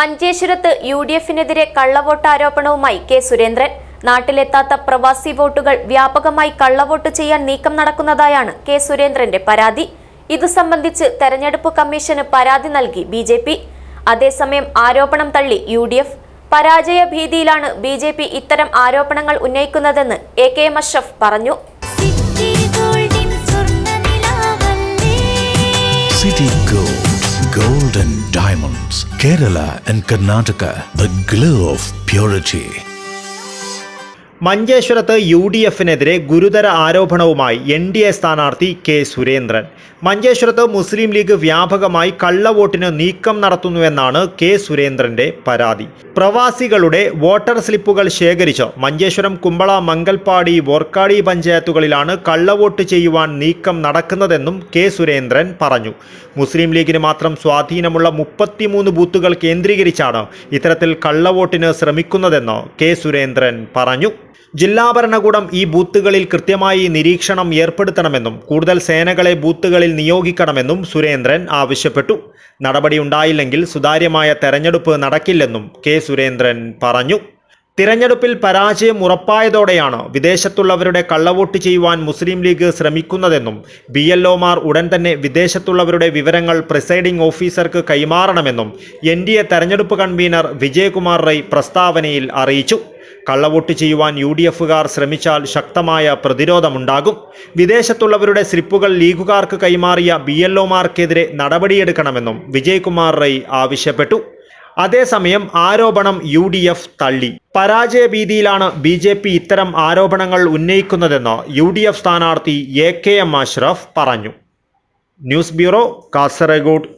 മഞ്ചേശ്വരത്ത് യുഡിഎഫിനെതിരെ കള്ളവോട്ട് ആരോപണവുമായി കെ സുരേന്ദ്രൻ. നാട്ടിലെത്താത്ത പ്രവാസി വോട്ടുകൾ വ്യാപകമായി കള്ളവോട്ട് ചെയ്യാൻ നീക്കം നടക്കുന്നതായാണ് കെ സുരേന്ദ്രന്റെ പരാതി. ഇതു സംബന്ധിച്ച് തെരഞ്ഞെടുപ്പ് കമ്മീഷന് പരാതി നൽകി ബിജെപി. അതേസമയം ആരോപണം തള്ളി യുഡിഎഫ്. പരാജയ ഭീതിയിലാണ് ബിജെപി ഇത്തരം ആരോപണങ്ങൾ ഉന്നയിക്കുന്നതെന്ന് എ.കെ.എം. അഷ്റഫ് പറഞ്ഞു. City Gold and Diamonds, Kerala and Karnataka, the glow of purity. മഞ്ചേശ്വരത്ത് യുഡിഎഫിനെതിരെ ഗുരുതര ആരോപണവുമായി എൻ.ഡി.എ സ്ഥാനാർത്ഥി കെ സുരേന്ദ്രൻ. മഞ്ചേശ്വരത്ത് മുസ്ലിം ലീഗ് വ്യാപകമായി കള്ളവോട്ടിന് നീക്കം നടത്തുന്നുവെന്നാണ് കെ സുരേന്ദ്രന്റെ പരാതി. പ്രവാസികളുടെ വോട്ടർ സ്ലിപ്പുകൾ ശേഖരിച്ച് മഞ്ചേശ്വരം, കുമ്പള, മംഗൽപാടി, വോർക്കാടി പഞ്ചായത്തുകളിലാണ് കള്ളവോട്ട് ചെയ്യുവാൻ നീക്കം നടക്കുന്നതെന്നും കെ സുരേന്ദ്രൻ പറഞ്ഞു. മുസ്ലിം ലീഗിന് മാത്രം സ്വാധീനമുള്ള 33 ബൂത്തുകൾ കേന്ദ്രീകരിച്ചാണ് ഇത്തരത്തിൽ കള്ളവോട്ടിന് ശ്രമിക്കുന്നതെന്ന് കെ സുരേന്ദ്രൻ പറഞ്ഞു. ജില്ലാ ഭരണകൂടം ഈ ബൂത്തുകളിൽ കൃത്യമായി നിരീക്ഷണം ഏർപ്പെടുത്തണമെന്നും കൂടുതൽ സേനകളെ ബൂത്തുകളിൽ നിയോഗിക്കണമെന്നും സുരേന്ദ്രൻ ആവശ്യപ്പെട്ടു. നടപടിയുണ്ടായില്ലെങ്കിൽ സുതാര്യമായ തെരഞ്ഞെടുപ്പ് നടക്കില്ലെന്നും കെ സുരേന്ദ്രൻ പറഞ്ഞു. തിരഞ്ഞെടുപ്പിൽ പരാജയം ഉറപ്പായതോടെയാണ് വിദേശത്തുള്ളവരുടെ കള്ളവോട്ട് ചെയ്യുവാൻ മുസ്ലിം ലീഗ് ശ്രമിക്കുന്നതെന്നും BLOമാർ ഉടൻ തന്നെ വിദേശത്തുള്ളവരുടെ വിവരങ്ങൾ പ്രിസൈഡിംഗ് ഓഫീസർക്ക് കൈമാറണമെന്നും എൻ.ഡി.എ തെരഞ്ഞെടുപ്പ് കൺവീനർ വിജയകുമാർ റൈ പ്രസ്താവനയിൽ അറിയിച്ചു. കള്ളവോട്ട് ചെയ്യുവാൻ യുഡിഎഫുകാർ ശ്രമിച്ചാൽ ശക്തമായ പ്രതിരോധമുണ്ടാകും. വിദേശത്തുള്ളവരുടെ സ്ലിപ്പുകൾ ലീഗുകാർക്ക് കൈമാറിയ BLOമാർക്കെതിരെ നടപടിയെടുക്കണമെന്നും വിജയകുമാർ റൈ ആവശ്യപ്പെട്ടു. അതേസമയം ആരോപണം യുഡിഎഫ് തള്ളി. പരാജയ ഭീതിയിലാണ് ബിജെപി ഇത്തരം ആരോപണങ്ങൾ ഉന്നയിക്കുന്നതെന്ന് യുഡിഎഫ് സ്ഥാനാർത്ഥി എ.കെ.എം. അഷ്റഫ് പറഞ്ഞു. News bureau, Kasaragod.